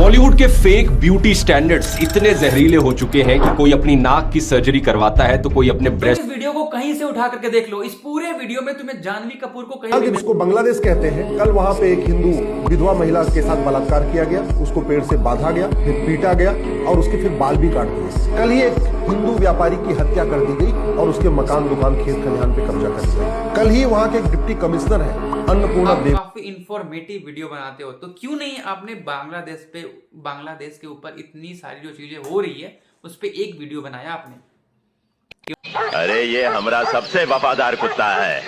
बॉलीवुड के fake beauty standards इतने जहरीले हो चुके हैं कि कोई अपनी नाक की सर्जरी करवाता है तो कोई अपने ब्रेस्ट। इस वीडियो को कहीं से उठा करके देख लो, इस पूरे वीडियो में तुम्हें जानवी कपूर को कहीं भी जिसको बांग्लादेश कहते हैं, कल वहां पे एक हिंदू विधवा महिला के साथ बलात्कार किया गया, उसको पेड़ से बांधा गया, फिर पीटा गया और उसके फिर बाल भी काट दिए। कल ही एक हिंदू व्यापारी की हत्या कर दी गई और उसके मकान दुकान खेत खलिहान पे कब्जा कर दिया। कल ही वहां के एक डिप्टी कमिश्नर है अन्नपूर्णा देव। काफी इंफॉर्मेटिव वीडियो बनाते हो तो क्यों नहीं आपने बांग्लादेश के ऊपर इतनी सारी जो चीजें हो रही है उस पे एक वीडियो बनाया आपने। अरे ये हमारा सबसे वफादार कुत्ता है,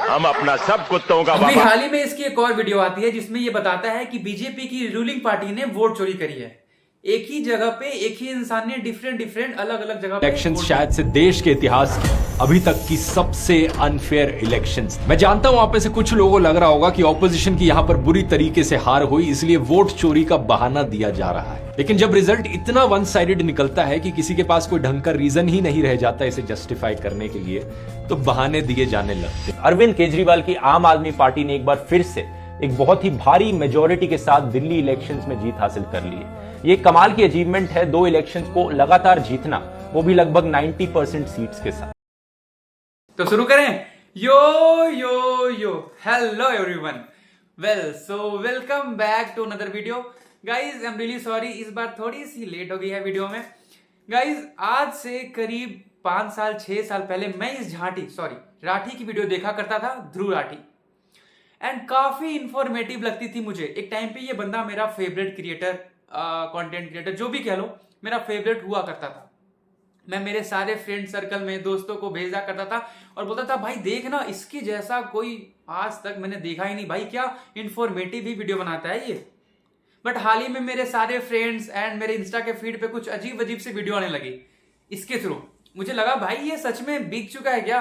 हम अपना सब कुत्तों का अभी हाल ही में इसकी एक और वीडियो आती है जिसमें ये बताता है कि बीजेपी की रूलिंग पार्टी ने वोट चोरी करी है। एक ही जगह पे एक ही इंसान ने डिफरेंट अलग अलग जगह पे इलेक्शंस शायद से देश के इतिहास की अभी तक की सबसे अनफेयर इलेक्शंस। मैं जानता हूं आप में से कुछ लोगों को लग रहा होगा कि ऑपोजिशन की यहां पर बुरी तरीके से हार हुई इसलिए वोट चोरी का बहाना दिया जा रहा है, लेकिन जब रिजल्ट इतना वन साइडेड निकलता है कि किसी के पास कोई ढंग का रीजन ही नहीं रह जाता इसे जस्टिफाई करने के लिए, तो बहाने दिए जाने लगते हैं। अरविंद केजरीवाल की आम आदमी पार्टी ने एक बार फिर से एक बहुत ही भारी मेजोरिटी के साथ दिल्ली इलेक्शंस में जीत हासिल कर ली है। ये कमाल की अचीवमेंट है, 2 इलेक्शंस को लगातार जीतना, वो भी लगभग 90% सीट्स के साथ। तो शुरू करें। Yo yo yo hello everyone, welcome back to another video. Guys I am really sorry, इस बार थोड़ी सी लेट हो गई है वीडियो में। गाइज आज से करीब 5 साल 6 साल पहले मैं इस राठी की वीडियो देखा करता था, ध्रुव राठी, एंड काफी इंफॉर्मेटिव लगती थी मुझे। एक टाइम पे ये बंदा मेरा फेवरेट क्रिएटर, कंटेंट क्रिएटर जो भी कह लो, मेरा फेवरेट हुआ करता था। मैं मेरे सारे फ्रेंड सर्कल में दोस्तों को भेजा करता था और बोलता था भाई देख ना, इसके जैसा कोई आज तक मैंने देखा ही नहीं, भाई क्या इंफॉर्मेटिव ही वीडियो बनाता है ये। बट हाल ही में मेरे सारे फ्रेंड्स एंड मेरे इंस्टा के फीड पे कुछ अजीब से वीडियो आने लगी इसके थ्रू। मुझे लगा भाई ये सच में बिक चुका है क्या,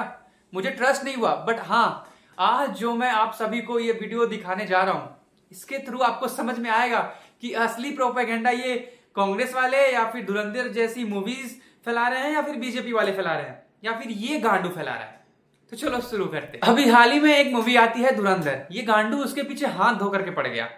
मुझे ट्रस्ट नहीं हुआ। बट हाँ, आज जो मैं आप सभी को ये वीडियो दिखाने जा रहा हूं, इसके थ्रू आपको समझ में आएगा कि असली प्रोपेगेंडा ये कांग्रेस वाले या फिर धुरंधर जैसी मूवीज फैला रहे हैं या फिर बीजेपी वाले फैला रहे हैं या फिर ये गांडू फैला रहा है। तो चलो शुरू करते हैं। अभी हाल ही में एक मूवी आती है धुरंधर, ये गांडू उसके पीछे हाथ धो करके पड़ गया।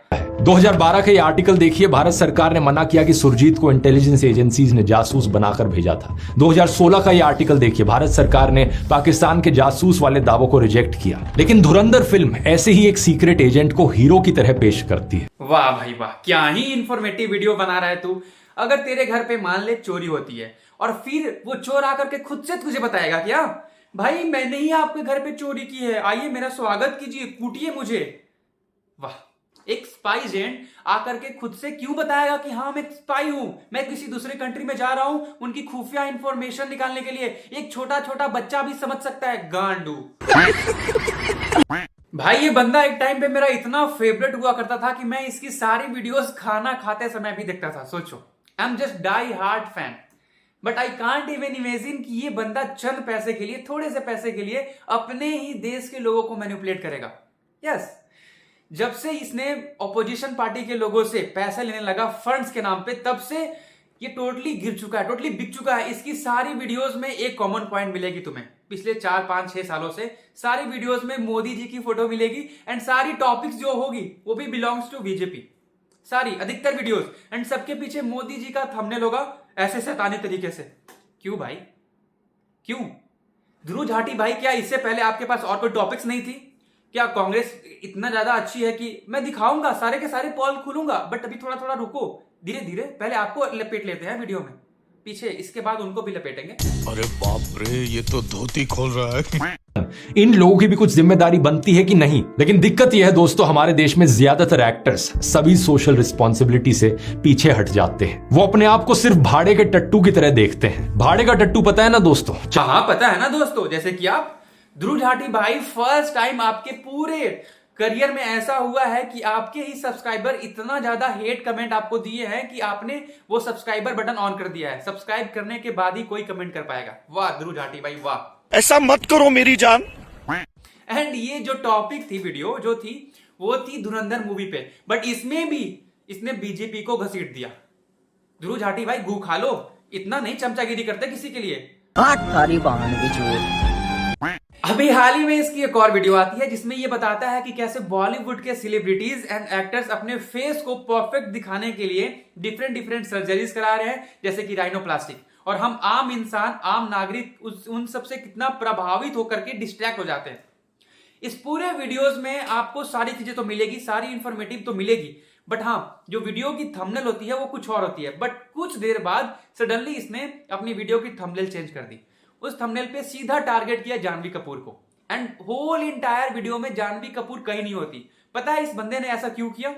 2012 का ये आर्टिकल देखिए, भारत सरकार ने मना किया कि सुरजीत को इंटेलिजेंस एजेंसीज ने जासूस बनाकर भेजा था। 2016 का ये आर्टिकल देखिए, भारत सरकार ने पाकिस्तान के जासूस वाले दावों को रिजेक्ट किया। लेकिन धुरंधर फिल्म ऐसे ही एक सीक्रेट एजेंट को हीरो की तरह पेश करती है। वाह भाई वाह, क्या ही इंफॉर्मेटिव वीडियो बना रहा है तू। अगर तेरे घर पे मान ले चोरी होती है और फिर वो चोर आकर के खुद से तुझे बताएगा क्या भाई मैंने ही आपके घर पे चोरी की है, आइए मेरा स्वागत कीजिए, कूटिए मुझे। वाह, एक स्पाई एजेंट आकर के खुद से क्यों बताएगा कि हाँ मैं एक स्पाई हूं, मैं किसी दूसरे कंट्री में जा रहा हूं उनकी खुफिया इंफॉर्मेशन निकालने के लिए। एक छोटा बच्चा भी समझ सकता है, गांडू। भाई ये बंदा एक टाइम पे मेरा इतना फेवरेट हुआ करता था कि मैं इसकी सारी वीडियोस खाना खाते समय भी देखता था। सोचो, I am just die hard fan, but I can't even imagine कि ये बंदा चंद पैसे के लिए, थोड़े से पैसे के लिए अपने ही देश के लोगों को मैनिपुलेट करेगा। यस, जब से इसने ऑपोजिशन पार्टी के लोगों से पैसे लेने लगा फंड्स के नाम पे, तब से ये टोटली गिर चुका है, टोटली बिक चुका है। इसकी सारी वीडियोस में एक कॉमन पॉइंट मिलेगी तुम्हें, पिछले 4 5 6 सालों से सारी वीडियोस में मोदी जी की फोटो मिलेगी एंड सारी टॉपिक्स जो होगी वो भी बिलोंग्स टू बीजेपी, सारी अधिकतर वीडियोस, एंड सबके पीछे मोदी जी का थंबनेल होगा ऐसे शैतानी तरीके से। क्यों भाई, क्यों? ध्रुव जाटी भाई, क्या इससे पहले आपके पास और कोई टॉपिक्स नहीं थी क्या? कांग्रेस इतना ज्यादा अच्छी है कि मैं दिखाऊंगा, सारे के सारे पॉल खुलूंगा, बट अभी थोड़ा रुको, धीरे धीरे पहले आपको लपेट लेते हैं वीडियो में पीछे, इसके बाद उनको भी लपेटेंगे। अरे बाप रे, ये तो धोती खोल रहा है। इन लोगों की भी कुछ जिम्मेदारी बनती है कि नहीं? लेकिन दिक्कत यह है दोस्तों, हमारे देश में ज्यादातर एक्टर्स सभी सोशल रिस्पॉन्सिबिलिटी से पीछे हट जाते हैं। वो अपने आप को सिर्फ भाड़े के टट्टू की तरह देखते हैं। भाड़े का टट्टू पता है ना दोस्तों? हाँ पता है ना दोस्तों, जैसे कि आप ध्रुव जाटी भाई, फर्स्ट टाइम आपके पूरे करियर में ऐसा हुआ है कि आपके ही सब्सक्राइबर इतना ज्यादा हेट कमेंट आपको दिए हैं कि आपने वो सब्सक्राइबर बटन ऑन कर दिया है। सब्सक्राइब करने के बाद ही कोई कमेंट कर पाएगा। वाह ध्रुव जाटी भाई वाह, ऐसा मत करो मेरी जान। एंड ये जो टॉपिक थी, वीडियो जो थी, वो थी धुरंधर मूवी पे, बट इसमें भी इसने बीजेपी को घसीट दिया। ध्रुव जाटी भाई गू खा लो, इतना नहीं चमचागिरी करते किसी के लिए। अभी हाल ही में इसकी एक और वीडियो आती है जिसमें ये बताता है कि कैसे बॉलीवुड के सेलिब्रिटीज एंड एक्टर्स अपने फेस को परफेक्ट दिखाने के लिए डिफरेंट सर्जरीज करा रहे हैं, जैसे कि राइनोप्लास्टिक, और हम आम इंसान, आम नागरिक उन सबसे कितना प्रभावित होकर के डिस्ट्रैक्ट हो जाते हैं। इस पूरे वीडियोस में आपको सारी चीजें तो मिलेगी, सारी इंफॉर्मेटिव तो मिलेगी, बट हाँ, जो वीडियो की थंबनेल होती है वो कुछ और होती है। बट कुछ देर बाद सडनली इसने अपनी वीडियो की थंबनेल चेंज कर दी। उस थंबनेल पे सीधा टारगेट किया जानवी कपूर को, एंड होल इंटायर वीडियो में जानवी कपूर कहीं नहीं होती। पता है इस बंदे ने ऐसा क्यों किया?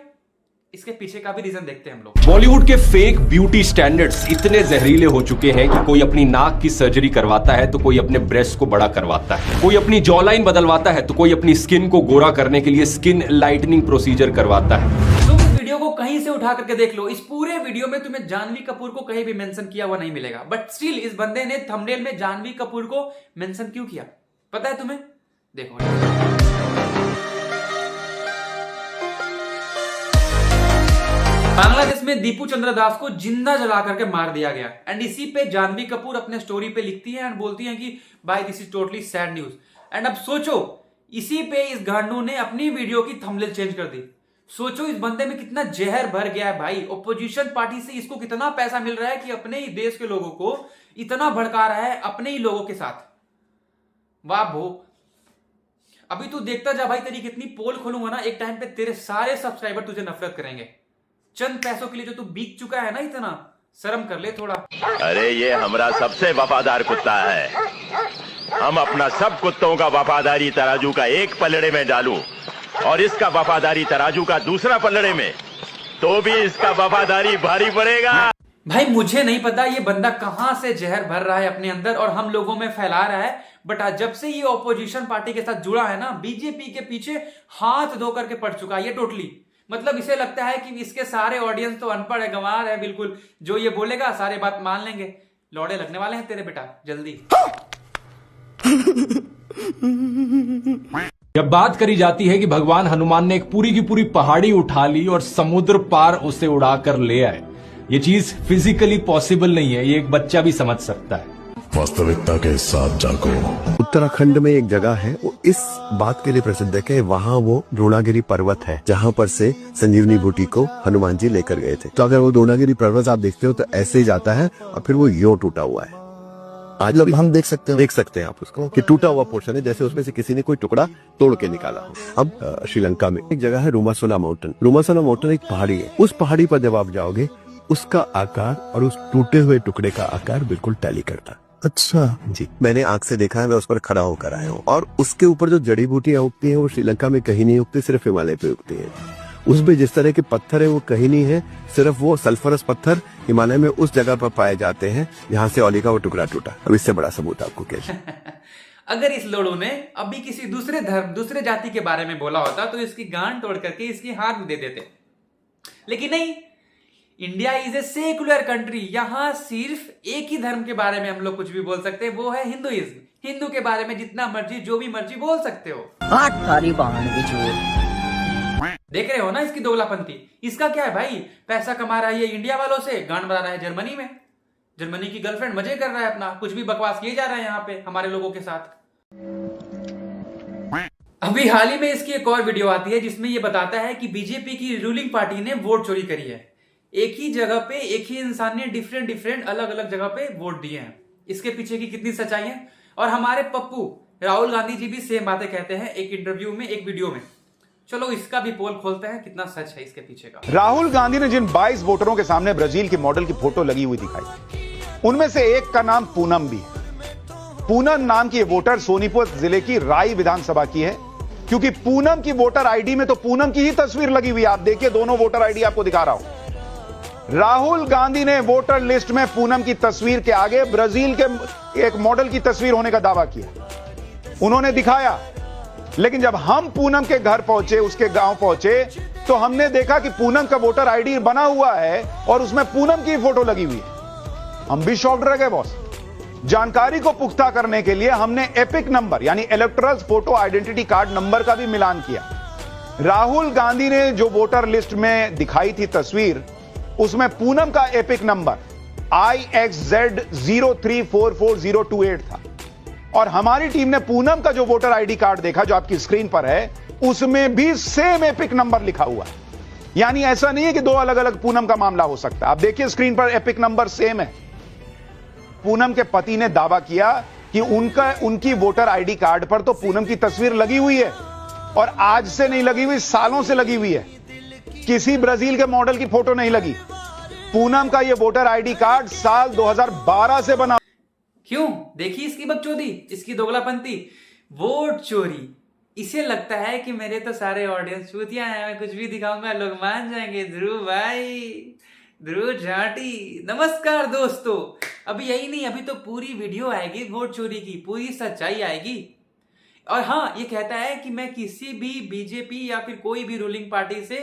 इसके पीछे का भी रीजन देखते हैं हम लोग। बॉलीवुड के फेक ब्यूटी स्टैंडर्ड्स इतने जहरीले हो चुके हैं कि कोई अपनी नाक की सर्जरी करवाता है तो कोई अपने ब्रेस्ट को बड़ा करवाता है, कोई अपनी जॉ लाइन बदलवाता है तो कोई अपनी स्किन को गोरा करने के लिए स्किन लाइटनिंग प्रोसीजर करवाता है। तुम इस वीडियो को कहीं से उठा करके देख लो, इस पूरे वीडियो में तुम्हें जानवी कपूर को कहीं भी मेंशन किया हुआ नहीं मिलेगा, बट स्टिल इस बंदे ने थंबनेल में जानवी कपूर को मेंशन क्यों किया पता है तुम्हें? देखो, बांग्लादेश में दीपू चंद्र दास को जिंदा जला करके मार दिया गया, एंड इसी पे जानवी कपूर अपने स्टोरी पे लिखती है एंड बोलती है कि भाई this is totally sad news. And अब सोचो, इसी पे इस गांडू ने अपनी वीडियो की थंबनेल चेंज कर दी। सोचो इस बंदे में कितना जहर भर गया है भाई। ओपोजिशन पार्टी से इसको कितना पैसा मिल रहा है कि अपने ही देश के लोगों को इतना भड़का रहा है, अपने ही लोगों के साथ। वाह भो, अभी तू देखता जा भाई, तेरी कितनी पोल खोलूंगा ना, एक टाइम पे तेरे सारे सब्सक्राइबर तुझे नफरत करेंगे। चंद पैसों के लिए जो तू बीत चुका है ना, इतना शर्म कर ले थोड़ा। अरे ये हमारा सबसे वफादार कुत्ता है। हम अपना सब कुत्तों का वफादारी तराजू का एक पलड़े में डालूं और इसका वफादारी तराजू का दूसरा पलड़े में, तो भी इसका वफादारी भारी पड़ेगा। भाई मुझे नहीं पता ये बंदा कहां से जहर भर रहा है अपने अंदर और हम लोगों में फैला रहा है, बट आज जब से ये ऑपोजिशन पार्टी के साथ जुड़ा है ना, बीजेपी के पीछे हाथ धो करके पड़ चुका है ये टोटली। मतलब इसे लगता है कि इसके सारे ऑडियंस तो अनपढ़ है, गंवार है बिल्कुल, जो ये बोलेगा सारे बात मान लेंगे। लौड़े लगने वाले हैं तेरे बेटा जल्दी। जब बात करी जाती है कि भगवान हनुमान ने एक पूरी की पूरी पहाड़ी उठा ली और समुद्र पार उसे उड़ाकर ले आए, ये चीज फिजिकली पॉसिबल नहीं है, ये एक बच्चा भी समझ सकता है। वास्तविकता के साथ जागो। उत्तराखंड में एक जगह है, वो इस बात के लिए प्रसिद्ध है कि वहाँ वो द्रोणागिरी पर्वत है, जहाँ पर से संजीवनी बूटी को हनुमान जी लेकर गए थे। तो अगर वो द्रोणागिरी पर्वत आप देखते हो तो ऐसे ही जाता है और फिर वो यो टूटा हुआ है। आज लोग हम देख सकते हैं आप उसको कि टूटा हुआ पोर्शन है, जैसे उसमें से किसी ने कोई टुकड़ा तोड़ के निकाला हो। अब श्रीलंका में एक जगह है रूमासोला माउंटेन। रूमासोला माउंटेन एक पहाड़ी है, उस पहाड़ी पर जब आप जाओगे उसका आकार और उस टूटे हुए टुकड़े का आकार बिल्कुल टैली करता है। अच्छा जी, मैंने आंख से देखा है, मैं उस पर खड़ा होकर आया हूँ। और उसके ऊपर जो जड़ी बूटियां उगती हैं वो श्रीलंका में कहीं नहीं उगती, सिर्फ हिमालय पे उगती हैं। उस पे जिस तरह के पत्थर है वो कहीं नहीं है, सिर्फ वो सल्फरस पत्थर हिमालय में उस जगह पर पाए जाते हैं जहाँ से औली का वो टुकड़ा टूटा। अब इससे बड़ा सबूत आपको क्या? अगर इस लोड़ू ने अभी किसी दूसरे धर्म, दूसरे जाति के बारे में बोला होता तो इसकी गांड तोड़ करके इसकी हाथ में दे देते, लेकिन नहीं। India is a secular country, यहां सिर्फ एक ही धर्म के बारे में हम लोग कुछ भी बोल सकते हैं, वो है हिंदुइज्म। हिंदू के बारे में जितना मर्जी जो भी मर्जी बोल सकते हो। देख रहे हो ना इसकी दोगलापंती। इसका क्या है भाई, पैसा कमा रहा है ये इंडिया वालों से, गांड बना रहा है जर्मनी में, जर्मनी की गर्लफ्रेंड मजे कर रहा है अपना, कुछ भी बकवास किए जा रहा है यहाँ पे हमारे लोगों के साथ। अभी हाल ही में इसकी एक और वीडियो आती है जिसमें ये बताता है कि बीजेपी की रूलिंग पार्टी ने वोट चोरी करी है। एक ही जगह पे एक ही इंसान ने डिफरेंट अलग अलग जगह पे वोट दिए हैं। इसके पीछे की कितनी सच्चाई है? और हमारे पप्पू राहुल गांधी जी भी सेम बातें कहते हैं एक इंटरव्यू में, एक वीडियो में। चलो इसका भी पोल खोलते हैं कितना सच है इसके पीछे का। राहुल गांधी ने जिन 22 वोटरों के सामने ब्राजील की मॉडल की फोटो लगी हुई दिखाई, उनमें से एक का नाम पूनम भी है। पूनम नाम की वोटर सोनीपत जिले की राई विधानसभा की है, क्योंकि पूनम की वोटर आईडी में तो पूनम की ही तस्वीर लगी हुई है। आप देखिए, दोनों वोटर आईडी आपको दिखा रहा हूं। राहुल गांधी ने वोटर लिस्ट में पूनम की तस्वीर के आगे ब्राजील के एक मॉडल की तस्वीर होने का दावा किया, उन्होंने दिखाया। लेकिन जब हम पूनम के घर पहुंचे, उसके गांव पहुंचे, तो हमने देखा कि पूनम का वोटर आईडी बना हुआ है और उसमें पूनम की फोटो लगी हुई है। हम भी शॉक्ड रह गए बॉस। जानकारी को पुख्ता करने के लिए हमने एपिक नंबर यानी electoral photo identity card number का भी मिलान किया। राहुल गांधी ने जो वोटर लिस्ट में दिखाई थी तस्वीर, उसमें पूनम का एपिक नंबर IXZ03444028 था। और हमारी टीम ने पूनम का जो वोटर आईडी कार्ड देखा, जो आपकी स्क्रीन पर है, उसमें भी सेम एपिक नंबर लिखा हुआ है। यानी ऐसा नहीं है कि दो अलग अलग पूनम का मामला हो सकता है। आप देखिए स्क्रीन पर एपिक नंबर सेम है। पूनम के पति ने दावा किया कि उनकी वोटर आईडी कार्ड पर तो पूनम की तस्वीर लगी हुई है, और आज से नहीं लगी हुई, सालों से लगी हुई है। किसी ब्राजील के मॉडल की फोटो नहीं लगी। पूनम का यह वोटर आईडी कार्ड साल 2012 से बना। क्यों? देखिए इसकी बकचोदी, इसकी दोगलापंती, वोट चोरी। इसे लगता है कि मेरे तो सारे ऑडियंस चूतियां हैं, मैं कुछ भी दिखाऊंगा लोग मान जाएंगे। ध्रुव भाई, ध्रुव झाटी, नमस्कार दोस्तों। अभी यही नहीं, अभी तो पूरी वीडियो आएगी वोट चोरी की, पूरी सच्चाई आएगी। और हाँ, ये कहता है कि मैं किसी भी बीजेपी या फिर कोई भी रूलिंग पार्टी से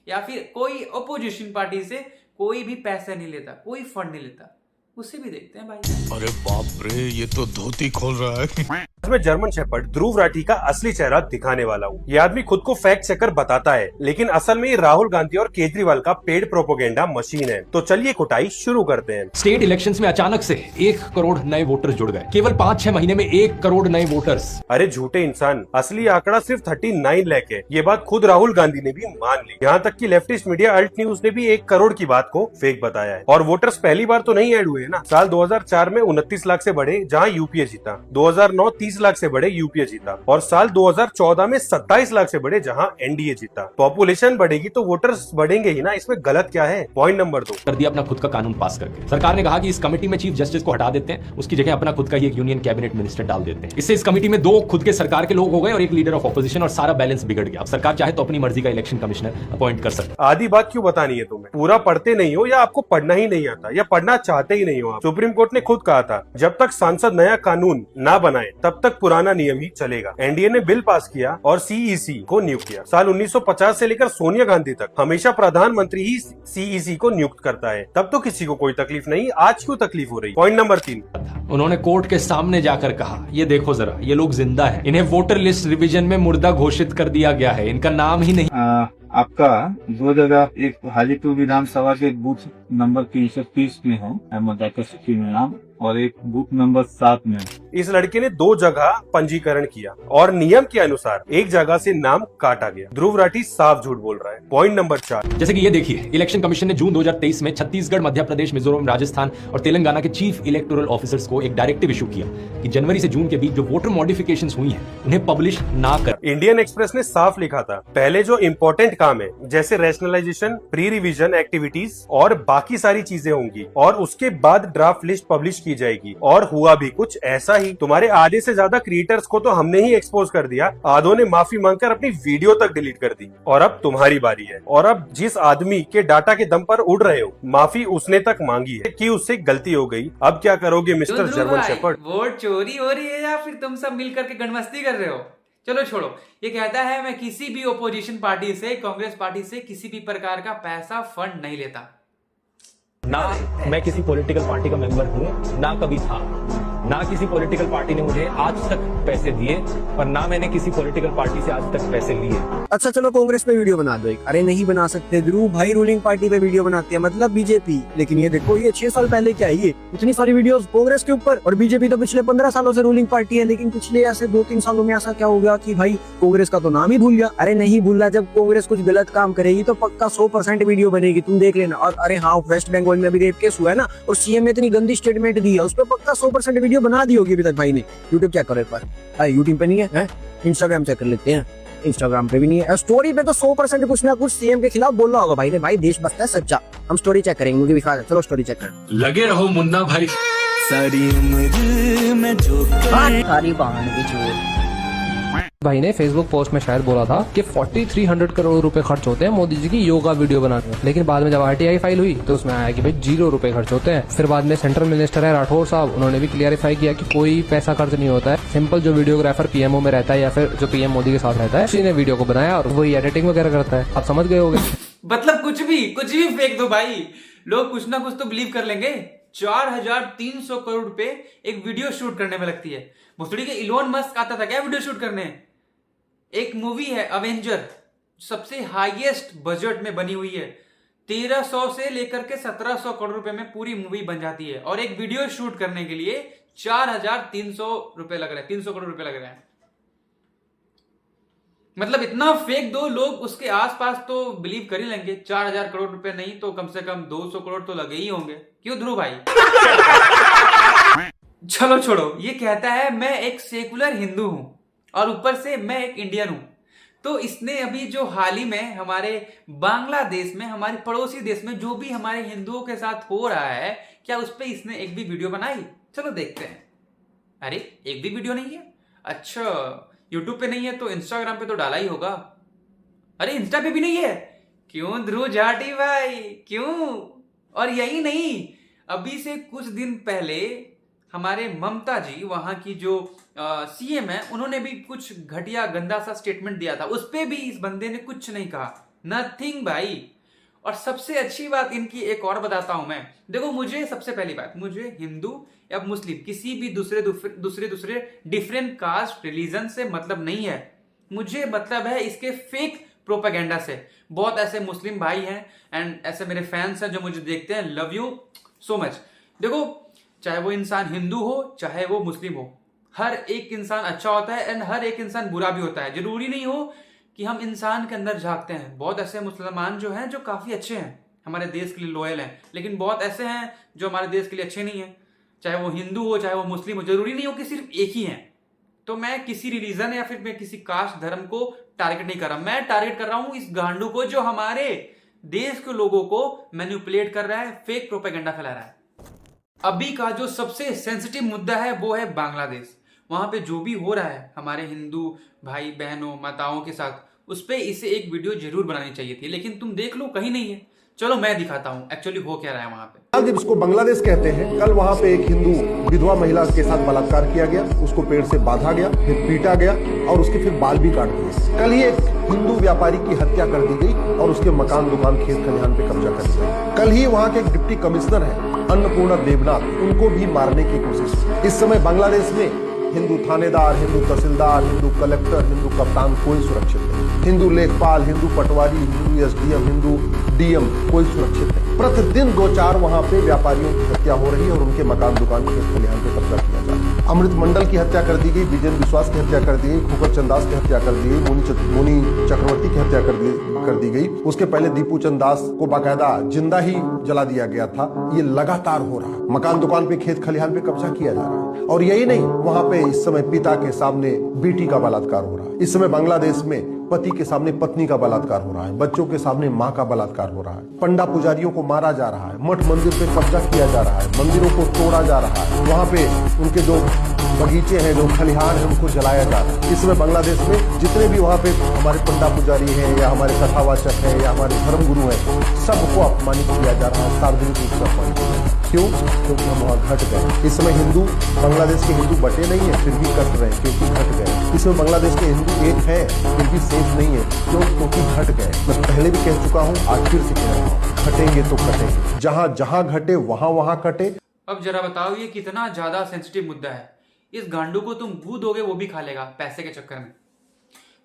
या फिर कोई अपोजिशन पार्टी से कोई भी पैसा नहीं लेता, कोई फंड नहीं लेता। उससे भी देखते हैं भाई। अरे बाप रे, ये तो धोती खोल रहा है। मैं जर्मन शेपर्ड ध्रुव राठी का असली चेहरा दिखाने वाला हूँ। ये आदमी खुद को फैक्ट चेकर बताता है, लेकिन असल में ये राहुल गांधी और केजरीवाल का पेड प्रोपोगेंडा मशीन है। तो चलिए कुटाई शुरू करते हैं। स्टेट इलेक्शंस में अचानक से 1 करोड़ नए वोटर्स जुड़ गए। केवल 5-6 महीने में 1 करोड़ नए वोटर्स। अरे झूठे इंसान, असली आंकड़ा सिर्फ 39 लाख है। ये बात खुद राहुल गांधी ने भी मान ली। यहाँ तक कि लेफ्टिस्ट मीडिया अल्ट न्यूज ने भी 1 करोड़ की बात को फेक बताया है। और वोटर्स पहली बार तो नहीं ऐड हुए ना। साल 2004 में 29 लाख से बढ़े, जहाँ यूपीए जीता। 2009 30 लाख से बढ़े, यूपीए जीता। और साल 2014 में 27 लाख से बढ़े, जहां एनडीए जीता। पॉपुलेशन बढ़ेगी तो वोटर्स बढ़ेंगे ही ना, इसमें गलत क्या है? पॉइंट नंबर 2 कर दिया अपना खुद का कानून पास करके। सरकार ने कहा कि इस कमेटी में चीफ जस्टिस को हटा देते हैं, उसकी जगह अपना खुद का ही एक यूनियन कैबिनेट मिनिस्टर डाल देते हैं। इससे इस कमेटी में 2 खुद के सरकार के लोग हो गए और एक लीडर ऑफ ऑपोजिशन, और सारा बैलेंस बिगड़ गया। अब सरकार चाहे तो अपनी मर्जी का इलेक्शन कमिश्नर अपॉइंट कर सकती। आधी बात क्यों बतानी है तुम्हें? पूरा पढ़ते नहीं हो या आपको पढ़ना ही नहीं आता, या पढ़ना चाहते ही नहीं हो आप। सुप्रीम कोर्ट ने खुद कहा था, जब तक सांसद नया कानून ना बनाए तब तक पुराना नियम ही चलेगा। एनडीए ने बिल पास किया और सीईसी को नियुक्त किया। साल 1950 से लेकर सोनिया गांधी तक हमेशा प्रधानमंत्री ही सीईसी को नियुक्त करता है। तब तो किसी को कोई तकलीफ नहीं, आज क्यों तकलीफ हो रही? पॉइंट नंबर 3, उन्होंने कोर्ट के सामने जाकर कहा, ये देखो जरा, ये लोग जिंदा हैं। इन्हें वोटर लिस्ट रिवीजन में मुर्दा घोषित कर दिया गया है, इनका नाम ही नहीं। आपका 2 जगह, एक हाजीपुर विधानसभा के बूथ नंबर 330 में है अहमद जाकर सिक्की में नाम, और एक बूथ नंबर 7 में। इस लड़के ने 2 जगह पंजीकरण किया और नियम के अनुसार एक जगह से नाम काटा गया। ध्रुव राठी साफ झूठ बोल रहा है। पॉइंट नंबर 4, जैसे कि ये देखिए, इलेक्शन कमीशन ने जून 2023 में छत्तीसगढ़, मध्य प्रदेश, मिजोरम, राजस्थान और तेलंगाना के चीफ इलेक्टोरल ऑफिसर्स को एक डायरेक्टिव इशू किया कि जनवरी से जून के बीच जो वोटर मॉडिफिकेशंस हुई हैं, उन्हें पब्लिश ना कर। इंडियन एक्सप्रेस ने साफ लिखा था, पहले जो इम्पोर्टेंट काम है जैसे रैशनलाइजेशन, प्री रिवीजन एक्टिविटीज और बाकी सारी चीजें होंगी, और उसके बाद ड्राफ्ट लिस्ट पब्लिश की जाएगी। और हुआ भी कुछ ऐसा ही। तुम्हारे आधे से ज्यादा क्रिएटर्स को तो हमने ही एक्सपोज कर दिया, आधों ने माफी मांगकर अपनी वीडियो तक डिलीट कर दी। और अब तुम्हारी बारी है। और अब जिस आदमी के डाटा के दम पर उड़ रहे हो, माफी उसने तक मांगी है कि उससे गलती हो गई। अब क्या करोगे मिस्टर जर्मन शेपर्ड? वोट चोरी हो रही है या फिर तुम सब मिलकर के गणमस्ती कर रहे हो? चलो छोड़ो। ये कहता है, मैं किसी भी ओपोजिशन पार्टी से, कांग्रेस पार्टी से किसी भी प्रकार का पैसा फंड नहीं लेता। ना मैं किसी पॉलिटिकल पार्टी का मेंबर हूँ, ना कभी था। ना किसी पॉलिटिकल पार्टी ने मुझे आज तक पैसे दिए, और ना मैंने किसी पॉलिटिकल पार्टी से आज तक पैसे लिए। अच्छा चलो कांग्रेस पे वीडियो बना दो एक। अरे नहीं बना सकते ध्रुव भाई, रूलिंग पार्टी पे वीडियो बनाते हैं, मतलब बीजेपी। लेकिन ये देखो, ये 6 साल पहले क्या है, ये इतनी सारी वीडियोस कांग्रेस के ऊपर। और बीजेपी तो पिछले 15 सालों से रूलिंग पार्टी है, लेकिन पिछले ऐसे 2-3 सालों में ऐसा क्या हो गया कि भाई कांग्रेस का तो नाम ही भूल गया। अरे नहीं भूला, जब कांग्रेस कुछ गलत काम करेगी तो पक्का 100% वीडियो बनेगी, तुम देख लेना। और अरे हाँ, वेस्ट बंगाल में भी रेप केस हुआ है ना, और सीएम ने इतनी गंदी स्टेटमेंट दी है, उस पर पक्का 100% वीडियो बना दी होगी अभी तक भाई ने। यूट्यूब चेक करो एक बार, यूट्यूब पे नहीं है, इंस्टाग्राम चेक कर लेते हैं, इंस्टाग्राम पे भी नहीं है। स्टोरी पे तो 100% कुछ ना कुछ सीएम के खिलाफ बोल रहा होगा भाई ने। भाई देश बसता है सच्चा। हम स्टोरी चेक करेंगे, मुझे दिखा दे। चलो स्टोरी चेक कर। लगे रहो मुन्ना भाई। सारी उम्र में जो सारी बहाने की जोड़। भाई ने फेसबुक पोस्ट में शायद बोला था कि 4300 करोड़ रुपए खर्च होते हैं मोदी जी की योगा वीडियो बनाने में, लेकिन बाद में जब आरटीआई फाइल हुई तो उसमें आया कि भाई 0 रुपए खर्च होते हैं। फिर बाद में सेंट्रल मिनिस्टर है राठौर साहब, उन्होंने भी क्लियरिफाई किया कि कोई पैसा खर्च नहीं होता है। सिंपल जो वीडियोग्राफर पीएमओ में रहता है या फिर जो पीएम मोदी के साथ रहता है, उसी ने वीडियो को बनाया और वही एडिटिंग वगैरह करता है। आप समझ गए होंगे। मतलब कुछ भी फेंक दो भाई, लोग कुछ ना कुछ तो बिलीव कर लेंगे। 4300 करोड़ रुपए एक वीडियो शूट करने में लगती है। भोसड़ी के इलोन मस्क आता था क्या वीडियो शूट करने? एक मूवी है अवेंजर, सबसे हाईएस्ट बजट में बनी हुई है, 1300 से लेकर के 1700 करोड़ रुपए में पूरी मूवी बन जाती है। और एक वीडियो शूट करने के लिए 4,300 रुपए लग रहे हैं, 300 करोड़ रुपए लग रहे हैं। मतलब इतना फेक दो, लोग उसके आसपास तो बिलीव कर ही लेंगे। 4,000 करोड़ रुपए नहीं तो कम से कम 200 करोड़ तो लगे ही होंगे, क्यों ध्रुव भाई? चलो छोड़ो, ये कहता है मैं एक सेकुलर हिंदू हूं और ऊपर से मैं एक इंडियन हूं। तो इसने अभी जो हाल ही में हमारे बांग्लादेश में, हमारे पड़ोसी देश में जो भी हमारे हिंदुओं के साथ हो रहा है, क्या उस पर इसने एक भी वीडियो बनाई? चलो देखते हैं। अरे एक भी वीडियो नहीं है? अच्छा, यूट्यूब पे नहीं है तो इंस्टाग्राम पे तो डाला ही होगा। अरे इंस्टा पे भी नहीं है? क्यों ध्रुव जाटी भाई, क्यों? और यही नहीं, अभी से कुछ दिन पहले हमारे ममता जी, वहां की जो सीएम है, उन्होंने भी कुछ घटिया गंदा सा स्टेटमेंट दिया था, उस पे भी इस बंदे ने कुछ नहीं कहा, नथिंग भाई। और सबसे अच्छी बात इनकी एक और बताता हूं मैं। देखो, मुझे सबसे पहली बात, मुझे हिंदू या मुस्लिम किसी भी दूसरे डिफरेंट कास्ट रिलीजन से मतलब नहीं है। मुझे मतलब है इसके फेक प्रोपेगेंडा से। बहुत ऐसे मुस्लिम भाई हैं एंड ऐसे मेरे फैंस हैं जो मुझे देखते हैं, लव यू सो मच। देखो, चाहे वो इंसान हिंदू हो चाहे वो मुस्लिम हो, हर एक इंसान अच्छा होता है एंड हर एक इंसान बुरा भी होता है। जरूरी नहीं हो कि हम इंसान के अंदर झांकते हैं। बहुत ऐसे मुसलमान जो हैं जो काफी अच्छे हैं, हमारे देश के लिए लॉयल हैं, लेकिन बहुत ऐसे हैं जो हमारे देश के लिए अच्छे नहीं हैं। चाहे वो हिंदू हो चाहे वो मुस्लिम हो, जरूरी नहीं हो कि सिर्फ एक ही है। तो मैं किसी रिलीजन या फिर मैं किसी कास्ट धर्म को टारगेट नहीं कर रहा, मैं टारगेट कर रहा हूं इस गांडू को जो हमारे देश के लोगों को मैनिपुलेट कर रहा है, फेक प्रोपेगेंडा फैला रहा है। अभी का जो सबसे सेंसिटिव मुद्दा है वो है बांग्लादेश। वहां पे जो भी हो रहा है हमारे हिंदू भाई बहनों माताओं के साथ, उस पे इसे एक वीडियो जरूर बनानी चाहिए थी, लेकिन तुम देख लो कहीं नहीं है। चलो मैं दिखाता हूँ एक्चुअली हो क्या रहा है वहां पे। जब इसको बांग्लादेश कहते हैं, कल वहां पे एक हिंदू विधवा महिला के साथ बलात्कार किया गया, उसको पेड़ से बांधा गया, फिर पीटा गया और उसके फिर बाल भी काट दिए। कल ही एक हिंदू व्यापारी की हत्या कर दी गई और उसके मकान दुकान खेत खलिहान पे कब्जा कर दिया। कल ही वहां के एक डिप्टी कमिश्नर है अन्नपूर्णा देवनाथ, उनको भी मारने की कोशिश। इस समय बांग्लादेश में हिंदू थानेदार, हिंदू तहसीलदार, हिंदू कलेक्टर, हिंदू कप्तान कोई सुरक्षित नहीं। हिंदू लेखपाल, हिंदू पटवारी, हिंदू एसडीएम, हिंदू डीएम कोई सुरक्षित नहीं। प्रतिदिन 2-4 वहां पे व्यापारियों की हत्या हो रही है और उनके मकान दुकान खेत खलिहान पे कब्जा किया जा रहा है। अमृत मंडल की हत्या कर दी गई, विजेंद्र विश्वास की हत्या कर दी गई, खुकर चंदास की हत्या कर दी गई, मुनि चक्रवर्ती की हत्या कर दी गई। उसके पहले दीपू चंद दास को बाकायदा जिंदा ही जला दिया गया था। ये लगातार हो रहा है, मकान दुकान पे खेत खलिहान पे कब्जा किया जा रहा है। और यही नहीं, वहां पे इस समय पिता के सामने बेटी का बलात्कार हो रहा है। इस समय बांग्लादेश में पति के सामने पत्नी का बलात्कार हो रहा है, बच्चों के सामने माँ का बलात्कार हो रहा है, पंडा पुजारियों को मारा जा रहा है, मठ मंदिर पे कब्जा किया जा रहा है, मंदिरों को तोड़ा जा रहा है, वहां पे उनके जो बगीचे हैं, जो खलिहान है, उनको जलाया जा रहा है। इस समय बांग्लादेश में जितने भी वहां पे हमारे पंडा पुजारी हैं या हमारे कथावाचक हैं या हमारे धर्मगुरु हैं, सबको अपमानित किया जा रहा है, सार्वजनिक रूप से अपमानित किया जा रहा है। क्यों? क्योंकि हम वहां घट गए। इस समय हिंदू, बांग्लादेश के हिंदू बटे नहीं है, फिर भी कट रहे हैं क्योंकि घट गए। इसमें बांग्लादेश के हिंदू एक है फिर भी सेफ नहीं है, क्यों? क्योंकि घट गए। मैं पहले भी कह चुका हूँ, आज फिर से कह रहा हूँ, घटेंगे तो कटेंगे, जहां जहां घटे वहां कटे। अब जरा बताओ ये कितना ज्यादा सेंसिटिव मुद्दा है। इस गांडू को तुम गू दोगे वो भी खा लेगा पैसे के चक्कर में।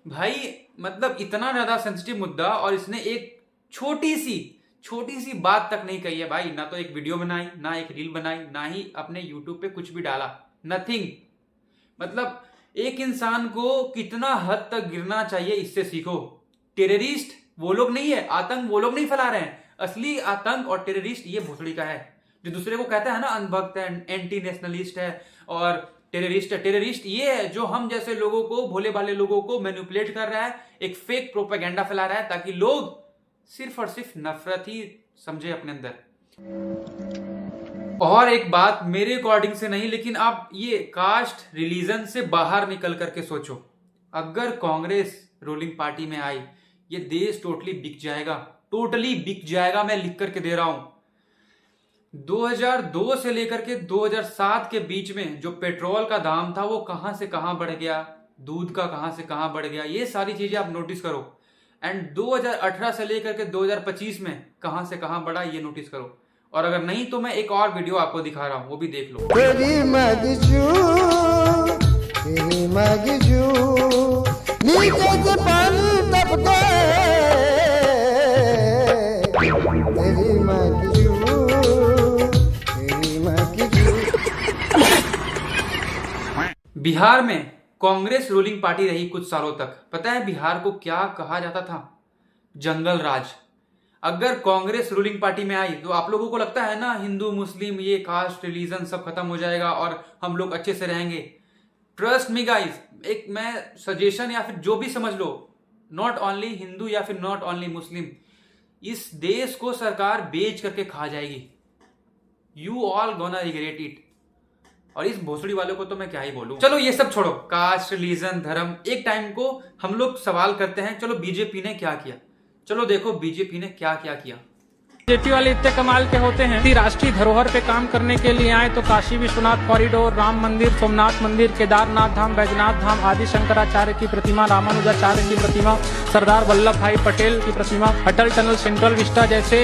भाई मतलब इतना ज्यादा सेंसिटिव मुद्दा और इसने एक छोटी सी बात तक नहीं कही है भाई। ना तो एक वीडियो बनाई, ना एक रील बनाई, ना ही अपने यूट्यूब पे कुछ भी डाला, नथिंग। मतलब एक इंसान को कितना हद तक गिरना चाहिए इससे सीखो। टेररिस्ट वो लोग नहीं है, आतंक वो लोग नहीं फैला रहे हैं। असली आतंक और टेररिस्ट ये भोसड़ी का है जो दूसरे को कहता है ना अनभक्त है, एंटी नेशनलिस्ट है और टेररिस्ट है। टेररिस्ट ये है जो हम जैसे लोगों को, भोले भाले लोगों को मैनिपुलेट कर रहा है, एक फेक प्रोपेगेंडा फैला रहा है ताकि लोग सिर्फ और सिर्फ नफरत ही समझे अपने अंदर। और एक बात मेरे अकॉर्डिंग से नहीं, लेकिन आप ये कास्ट रिलीजन से बाहर निकल करके सोचो। अगर कांग्रेस रूलिंग पार्टी में आई, ये देश टोटली बिक जाएगा, मैं लिख करके दे रहा हूं। 2002 से लेकर के 2007 के बीच में जो पेट्रोल का दाम था वो कहां से कहां बढ़ गया, दूध का कहां से कहां बढ़ गया, ये सारी चीजें आप नोटिस करो। एंड 2018 से लेकर के 2025 में कहां से कहां बढ़ा ये नोटिस करो। और अगर नहीं तो मैं एक और वीडियो आपको दिखा रहा हूं, वो भी देख लो। बिहार में कांग्रेस रूलिंग पार्टी रही कुछ सालों तक। पता है बिहार को क्या कहा जाता था? जंगल राज। अगर कांग्रेस रूलिंग पार्टी में आई तो आप लोगों को लगता है ना हिंदू मुस्लिम ये कास्ट रिलीजन सब खत्म हो जाएगा और हम लोग अच्छे से रहेंगे। ट्रस्ट मी गाइस, एक मैं सजेशन या फिर जो भी समझ लो, नॉट ओनली हिंदू या फिर नॉट ओनली मुस्लिम, इस देश को सरकार बेच करके खा जाएगी। You all gonna regret it. और इस भोसड़ी वालों को तो मैं क्या ही बोलूं। चलो ये सब छोड़ो, कास्ट रिलीजन धर्म, एक टाइम को हम लोग सवाल करते हैं चलो बीजेपी ने क्या किया। चलो देखो बीजेपी ने क्या क्या किया। बीजेपी वाले इतने कमाल के होते हैं, राष्ट्रीय धरोहर पे काम करने के लिए आए तो काशी विश्वनाथ कॉरिडोर, राम मंदिर, सोमनाथ मंदिर, केदारनाथ धाम, बैजनाथ धाम, आदि शंकराचार्य की प्रतिमा, रामानुजाचार्य की प्रतिमा, सरदार वल्लभ भाई पटेल की प्रतिमा, अटल टनल, सेंट्रल विस्टा जैसे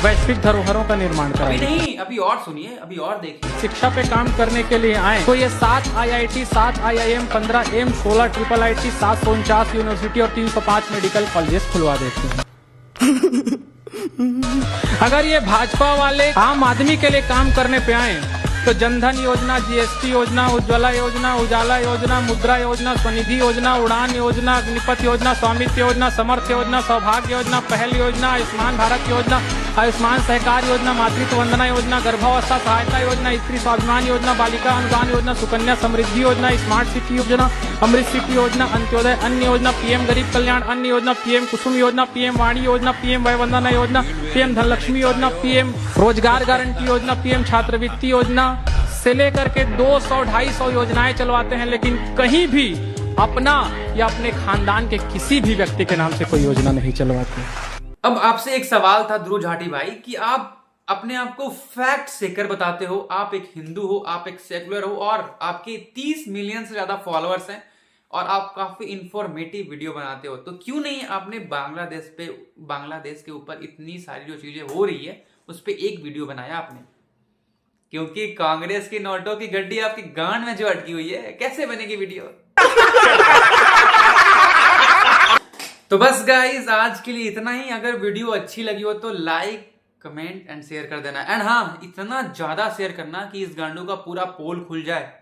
वैश्विक धरोहरों का निर्माण कराया। अभी नहीं, अभी और सुनिए, अभी और देखिए। शिक्षा पे काम करने के लिए आए तो ये 7 IIT, 7 IIM, 15 AIIMS, 16 IIIT, 749 university और 305 मेडिकल कॉलेजेस खुलवा देते हैं। अगर ये भाजपा वाले आम आदमी के लिए काम करने पे आए तो जनधन योजना, GST योजना, उज्ज्वला योजना, उजाला योजना, मुद्रा योजना, स्वनिधि योजना, उड़ान योजना, अग्निपथ योजना, स्वामित्व योजना, समर्थ योजना, सौभाग्य योजना, पहल योजना, आयुष्मान भारत योजना, आयुष्मान सहकार योजना, मातृत्व वंदना योजना, गर्भावस्था सहायता योजना, स्त्री स्वाभिमान योजना, बालिका अनुदान योजना, सुकन्या समृद्धि योजना, स्मार्ट सिटी योजना, अमृत सिटी योजना, अंत्योदय अन्न योजना, PM गरीब कल्याण अन्न योजना, PM कुसुम योजना, PM वाणी योजना, PM वय वंदना योजना, PM धनलक्ष्मी योजना, PM रोजगार गारंटी योजना, PM छात्रवृत्ति योजना से लेकर के 200-250 योजनाएं चलवाते हैं, लेकिन कहीं भी अपना या अपने खानदान के किसी भी व्यक्ति के नाम से कोई योजना नहीं चलवाते। अब आपसे एक सवाल था ध्रुव झाटी भाई कि आप अपने आप को फैक्ट सेकर बताते हो, आप एक हिंदू हो, आप एक सेकुलर हो और आपके 30 मिलियन से ज्यादा फॉलोअर्स हैं और आप काफी इंफॉर्मेटिव वीडियो बनाते हो, तो क्यों नहीं आपने बांग्लादेश के ऊपर इतनी सारी जो चीजें हो रही है उस पर एक वीडियो बनाया आपने? क्योंकि कांग्रेस की नोटों की गड्डी आपकी गांड में जो अटकी हुई है, कैसे बनेगी वीडियो? तो बस गाइस आज के लिए इतना ही। अगर वीडियो अच्छी लगी हो तो लाइक, कमेंट एंड शेयर कर देना। एंड हाँ, इतना ज्यादा शेयर करना कि इस गांडू का पूरा पोल खुल जाए।